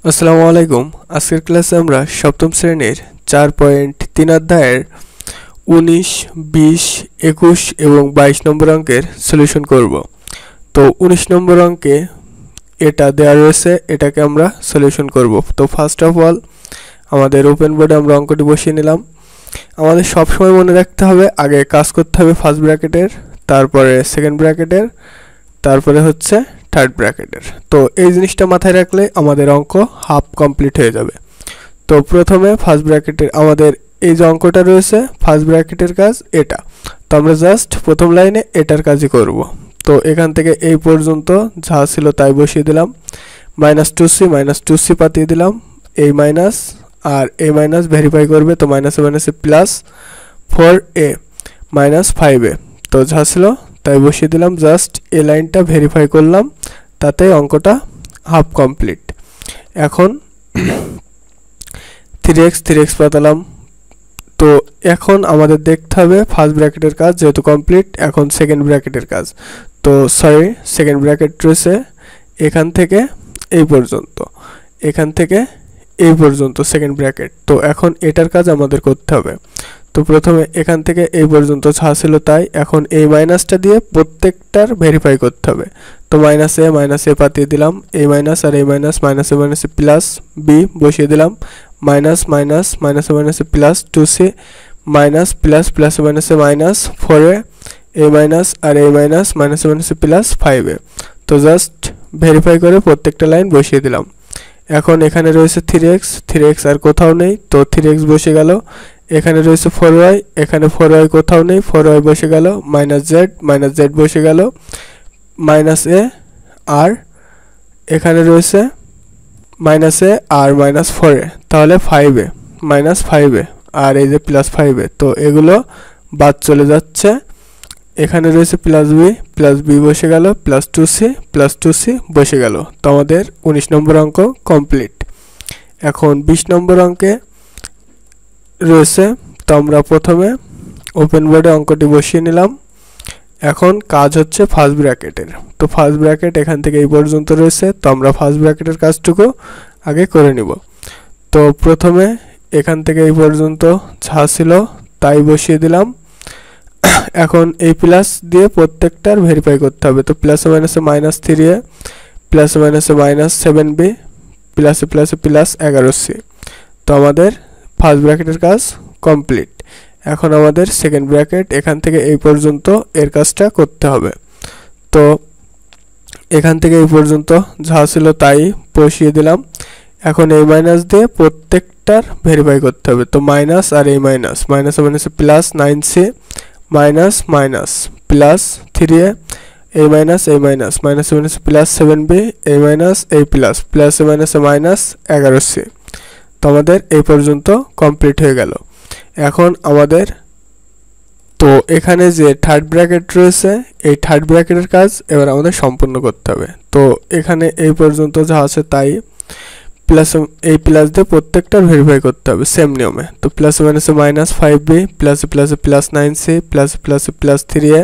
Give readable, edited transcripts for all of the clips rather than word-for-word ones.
আসসালামু আলাইকুম। আজকের ক্লাসে আমরা সপ্তম শ্রেণীর 4.3 অধ্যায়ের 19, 20, 21 এবং 22 নম্বর অঙ্কের সলিউশন করব। তো 19 নম্বর অঙ্কে এটা দেওয়া রয়েছে, এটাকে আমরা সলিউশন করব। তো ফার্স্ট অফ অল আমাদের ওপেন বোর্ডে আমরা অঙ্কটি বসিয়ে নিলাম। আমাদের সব সময় মনে রাখতে হবে আগে কাজ করতে হবে ফার্স্ট ব্র্যাকেটের, তারপরে সেকেন্ড ব্র্যাকেটের, তারপরে হচ্ছে থার্ড ব্র্যাকেটের। তো এই জিনিসটা মাথায় রাখলে আমাদের অঙ্ক হাফ কমপ্লিট হয়ে যাবে। তো প্রথমে ফার্স্ট ব্র্যাকেটের আমাদের এই যে অঙ্কটা রয়েছে ফার্স্ট ব্র্যাকেটের কাজ এটা, তো আমরা জাস্ট প্রথম লাইনে এটার কাজই করব। তো এখান থেকে এই পর্যন্ত যা ছিল তাই বসিয়ে দিলাম, -2c পাঠিয়ে দিলাম, এই মাইনাস আর এই মাইনাস ভেরিফাই করবে, তো মাইনাসে মাইনাসে প্লাস 4a -5a, তো যা ছিল তাই বসিয়ে দিলাম, জাস্ট এই লাইনটা ভেরিফাই করলাম, তাতে অঙ্কটা হাফ কমপ্লিট। এখন 3x পাতালাম। তো এখন আমাদের দেখতে হবে ফার্স্ট ব্র্যাকেটের কাজ যেহেতু কমপ্লিট, এখন সেকেন্ড ব্র্যাকেটের কাজ। তো সেকেন্ড ব্র্যাকেট রয়েছে এখান থেকে এই পর্যন্ত, এখান থেকে এই পর্যন্ত সেকেন্ড ব্র্যাকেট। তো এখন এটার কাজ আমাদের করতে হবে। তো প্রথমে এখান থেকে এই পর্যন্ত যা ছিল তাই, এখন এই মাইনাসটা দিয়ে প্রত্যেকটার ভেরিফাই করতে হবে। তো মাইনাসে পাঠিয়ে দিলাম, এই মাইনাস আর এই মাইনাস, মাইনাসে মাইনাসে প্লাস বি বসিয়ে দিলাম, মাইনাসে প্লাস 2c মাইনাস প্লাস প্লাসে মাইনাসে মাইনাস 4a, এই মাইনাস আর এই মাইনাস, মাইনাসে মাইনাসে প্লাস 5a। তো জাস্ট ভেরিফাই করে প্রত্যেকটা লাইন বসিয়ে দিলাম। এখন এখানে রয়েছে 3x আর কোথাও নেই, তো 3x বসে গেল। এখানে রয়েছে 4y, এখানে 4y কোথাও নেই, 4y বসে গেল, -z বসে গেল, -a আর এখানে রয়েছে -a আর -4a, তাহলে 5a -5a আর এই যে +5a, তো এগুলো বাদ চলে যাচ্ছে। এখানে রয়েছে +b বসে গেল, +2c বসে গেল। তো আমাদের 19 নম্বর অঙ্ক কমপ্লিট। এখন 20 নম্বর অঙ্কে রয়েছে, তো আমরা প্রথমে ওপেন বোর্ডে অঙ্কটি বসিয়ে নিলাম। এখন কাজ হচ্ছে ফার্স্ট ব্র্যাকেটের। তো ফার্স্ট ব্র্যাকেট এখান থেকে এই পর্যন্ত রয়েছে, তো আমরা ফার্স্ট ব্র্যাকেটের কাজটুকু আগে করে নিব। তো প্রথমে এখান থেকে এই পর্যন্ত যা ছিল তাই বসিয়ে দিলাম। এখন এই প্লাস দিয়ে প্রত্যেকটার ভেরিফাই করতে হবে। তো প্লাসে মাইনাসে -3a, প্লাসে মাইনাসে -7b, প্লাসে প্লাসে প্লাস 11c। তো আমাদের ফার্স্ট ব্র্যাকেটের কাজ কমপ্লিট। এখন আমাদের সেকেন্ড ব্র্যাকেট এখান থেকে এই পর্যন্ত এর কাজটা করতে হবে। তো এখান থেকে এই পর্যন্ত যা ছিল তাই বসিয়ে দিলাম। এখন এই মাইনাস দিয়ে প্রত্যেকটার ভেরিফাই করতে হবে। তো মাইনাস আর এই মাইনাস, মাইনাসে মাইনাসে plus 9c minus plus 3a, এই মাইনাস এই মাইনাস, মাইনাসে মাইনাসে প্লাস 7b, এই মাইনাস এই প্লাস, প্লাসে মাইনাসে -11c। তো আমাদের এই পর্যন্ত কমপ্লিট হয়ে গেল। এখন আমাদের তো এখানে যে থার্ড ব্র্যাকেট রয়েছে এই থার্ড ব্র্যাকেটের কাজ এবার আমাদের সম্পূর্ণ করতে হবে। তো এখানে এই পর্যন্ত যা আছে তাই এই প্লাস দিয়ে প্রত্যেকটার ভেরিফাই করতে হবে সেম নিয়মে। তো প্লাসে মাইনাসে -5b, প্লাসে প্লাসে প্লাস 9c, প্লাসে প্লাসে প্লাস 3a,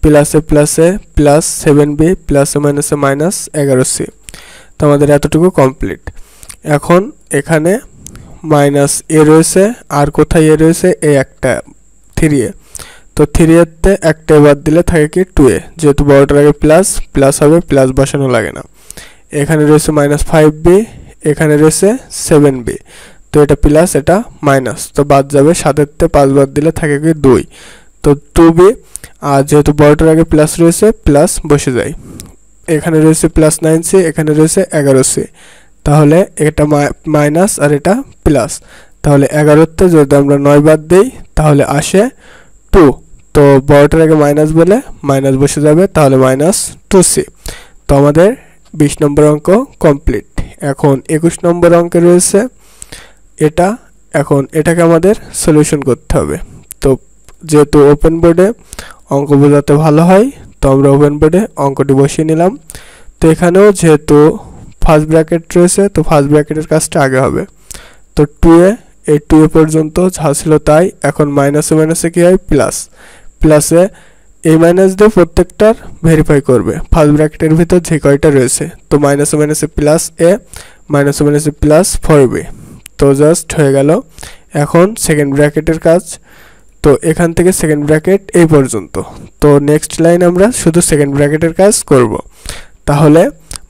প্লাসে প্লাসে প্লাস 7b, প্লাসে মাইনাসে -11c। তো আমাদের এতটুকু কমপ্লিট। এখন এখানে -a রয়েছে, আর কোথায় a রয়েছে, এই একটা 3a। তো 3a-তে একটা বাদ দিলে থাকে কি 2a, যেহেতু বড়টার আগে প্লাস হবে, প্লাস বসানো লাগে না। এখানে রয়েছে -5b, এখানে রয়েছে 7b, তো এটা প্লাস এটা মাইনাস, তো বাদ যাবে, 7-তে 5 বাদ দিলে থাকে কি 2, তো 2b, আর যেহেতু বড়টার আগে প্লাস রয়েছে প্লাস বসে যায়। এখানে রয়েছে +9c, এখানে রয়েছে 11c, তাহলে এটা মাইনাস আর এটা প্লাস, তাহলে 11-তে যদি আমরা 9 বাদ দিই তাহলে আসে 2, তো বড়টার আগে মাইনাস বলে মাইনাস বসে যাবে, তাহলে -2c। তো আমাদের 20 নম্বর অঙ্ক কমপ্লিট। এখন 21 নম্বর অঙ্কে রয়েছে এটা, এখন এটাকে আমাদের সলিউশন করতে হবে। তো যেহেতু ওপেন বোর্ডে অঙ্ক বোঝাতে ভালো হয়, তো আমরা ওপেন বোর্ডে অঙ্কটি বসিয়ে নিলাম। তো এখানেও যেহেতু ফার্স্ট ব্র্যাকেট রয়েছে, তো ফার্স্ট ব্র্যাকেটের কাজটা আগে হবে। তো 2a, এই 2a পর্যন্ত যা ছিল তাই। এখন মাইনাসে মাইনাসে কি হয়, প্লাসে এই মাইনাস দিয়ে প্রত্যেকটার ভেরিফাই করবে ফার্স্ট ব্র্যাকেটের ভিতর যে কয়টা রয়েছে। তো মাইনাসে মাইনাসে প্লাস a, মাইনাসে মাইনাসে প্লাস 4b। তো জাস্ট হয়ে গেল। এখন সেকেন্ড ব্র্যাকেটের কাজ, তো এখান থেকে সেকেন্ড ব্র্যাকেট এই পর্যন্ত। তো নেক্সট লাইন আমরা শুধু সেকেন্ড ব্র্যাকেটের কাজ করব। তাহলে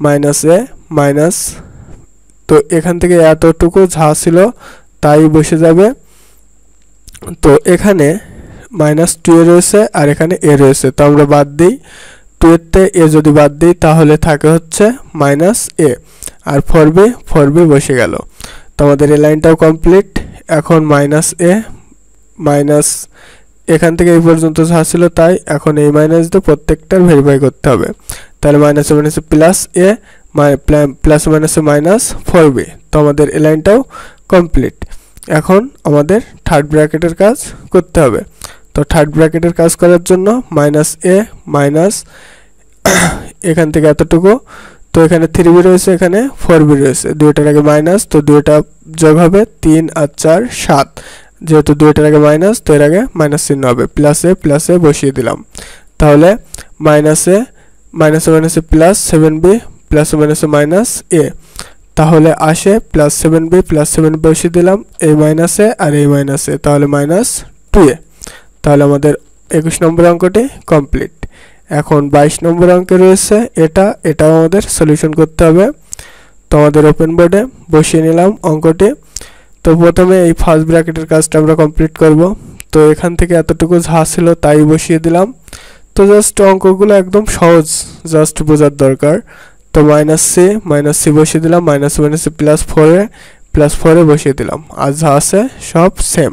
মাইনাস এ মাইনাস, তো এখান থেকে এতটুকু যা ছিল তাই বসে যাবে। তো এখানে -2 এ রয়েছে আর এখানে a রয়েছে, তো আমরা বাদ দিই। 2 এতে a যদি বাদ দিই তাহলে থাকে হচ্ছে -a, আর 4b বসে গেল। তো আমাদের এই লাইনটাও কমপ্লিট। এখন -a মাইনাস এখান থেকে এই পর্যন্ত যা ছিল তাই, এখন এই মাইনাস দিয়ে প্রত্যেকটার ভেরিফাই করতে হবে। তাহলে মাইনাসে মাইনাসে প্লাস a, প্লাস মাইনাসে -4b। তো আমাদের এই লাইনটাও কমপ্লিট। এখন আমাদের থার্ড ব্র্যাকেটের কাজ করতে হবে। তো থার্ড ব্র্যাকেটের কাজ করার জন্য -a মাইনাস এখান থেকে এতটুকু, তো এখানে 3b রয়েছে, এখানে 4b রয়েছে, দুইটার আগে মাইনাস, তো দুইটা যোগ হবে 3 আর 4 7, যেহেতু দুইটার আগে মাইনাস তো এর আগে মাইনাস চিহ্ন হবে, প্লাসে বসিয়ে দিলাম। তাহলে মাইনাসে মাইনাসে প্লাস 7b প্লাসে মাইনাসে -a, তাহলে আসে +7b বসিয়ে দিলাম এই মাইনাসে আর এই মাইনাসে, তাহলে -2a। তাহলে আমাদের 21 নম্বর অঙ্কটি কমপ্লিট। এখন 22 নম্বর অঙ্কে রয়েছে এটাও আমাদের সলিউশন করতে হবে। তো আমাদের ওপেন বোর্ডে বসিয়ে নিলাম অঙ্কটি। তো প্রথমে এই ফার্স্ট ব্র্যাকেটের কাজটা আমরা কমপ্লিট করব। তো এখান থেকে এতটুকু যা ছিল তাই বসিয়ে দিলাম। তো জাস্ট অঙ্কগুলো একদম সহজ, জাস্ট বোঝার দরকার। তো -c বসিয়ে দিলাম, মাইনাসে মাইনাসে +4 বসিয়ে দিলাম, আর যা আছে সব সেম।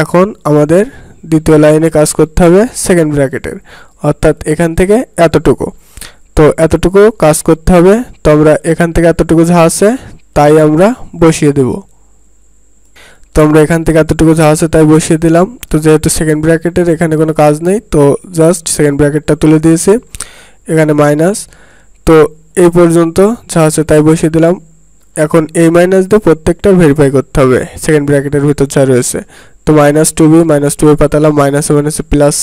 এখন আমাদের দ্বিতীয় লাইনে কাজ করতে হবে সেকেন্ড ব্র্যাকেটের, অর্থাৎ এখান থেকে এতটুকু। তো এতটুকু কাজ করতে হবে। তো আমরা এখান থেকে এতটুকু যা আছে তাই আমরা বসিয়ে দেব। তো আমরা এখান থেকে এতটুকু যা আছে তাই বসিয়ে দিলাম। তো যেহেতু সেকেন্ড ব্র্যাকেটের এখানে কোনো কাজ নেই, তো জাস্ট সেকেন্ড ব্র্যাকেটটা তুলে দিয়েছি, এখানে মাইনাস। তো এই পর্যন্ত যা আছে তাই বসিয়ে দিলাম। এখন এই মাইনাস দিয়ে প্রত্যেকটা ভেরিফাই করতে হবে সেকেন্ড ব্র্যাকেটের ভিতর যা রয়েছে। তো -2b পাতালাম, মাইনাসে মাইনাসে প্লাস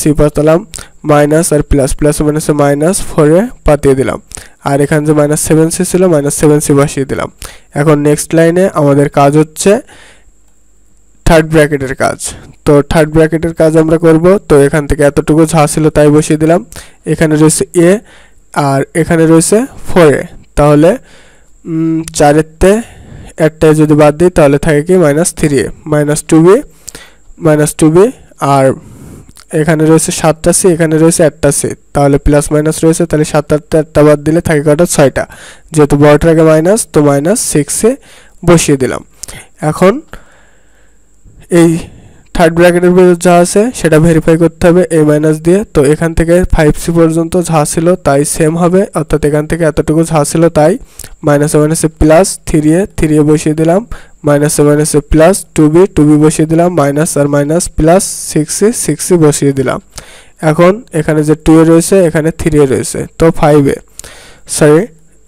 c পাতালাম, মাইনাস আর প্লাসে মাইনাসে -4 পাতিয়ে দিলাম, আর এখানে যে -7c ছিল -7c বসিয়ে দিলাম। এখন নেক্সট লাইনে আমাদের কাজ হচ্ছে থার্ড ব্র্যাকেটের কাজ। তো থার্ড ব্র্যাকেটের কাজ আমরা করব। তো এখান থেকে এতটুকু যা ছিল তাই বসিয়ে দিলাম। এখানে রয়েছে a আর এখানে রয়েছে 4a, তাহলে 4-এতে একটা যদি বাদ দিই তাহলে থাকে কি -3a, -2b আর এখানে রয়েছে 7টা c, এখানে রয়েছে একটা c, তাহলে প্লাস মাইনাস রয়েছে, তাহলে 7-টা একটা বাদ দিলে থাকে কটা 6টা, যেহেতু বড়টার আগে মাইনাস তো -6a বসিয়ে দিলাম। এখন এই থার্ড ব্র্যাকেটের ভিতর যা আছে সেটা ভেরিফাই করতে হবে এই মাইনাস দিয়ে। তো এখান থেকে 5c পর্যন্ত যা ছিল তাই সেম হবে, অর্থাৎ এখান থেকে এতটুকু যা ছিল তাই। মাইনাসে মাইনাসে প্লাস 3a বসিয়ে দিলাম, মাইনাসে মাইনাসে প্লাস 2b বসিয়ে দিলাম, মাইনাস আর মাইনাস প্লাস 6c বসিয়ে দিলাম। এখন এখানে যে 2a রয়েছে এখানে 3a রয়েছে, তো 5a, সরি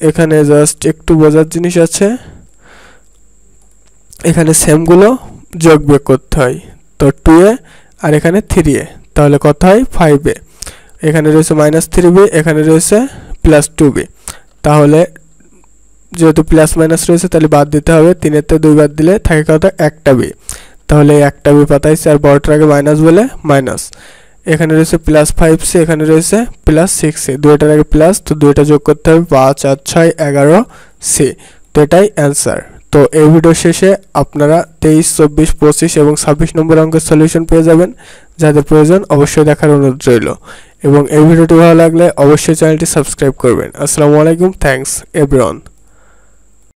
এখানে জাস্ট একটু বোঝার জিনিস আছে, এখানে সেমগুলো যোগ বিয়োগ করতে হয়। তো 2a আর এখানে 3a, তাহলে কত হয় 5a। এখানে রয়েছে -3b, এখানে রয়েছে +2b, তাহলে যেহেতু প্লাস মাইনাস রয়েছে তাহলে বাদ দিতে হবে, 3-এতে 2 বাদ দিলে থাকে কত একটা b, তাহলে একটা b পাতাইছে আর বড়টার আগে মাইনাস বলে মাইনাস। এখানে রয়েছে +5c, এখানে রয়েছে +6c, দুইটার আগে প্লাস, তো দুইটা যোগ করতে হবে 5 আর 6 11c, তো এটাই অ্যান্সার। তো এই ভিডিও শেষে আপনারা 23, 24, 25 এবং 26 নম্বর অঙ্কের সলিউশন পেয়ে যাবেন। যাদের প্রয়োজন অবশ্যই দেখার অনুরোধ রইল, এবং এই ভিডিওটি ভালো লাগলে অবশ্যই চ্যানেলটি সাবস্ক্রাইব করবেন। আসসালামু আলাইকুম, থ্যাঙ্কস এভরিওয়ান।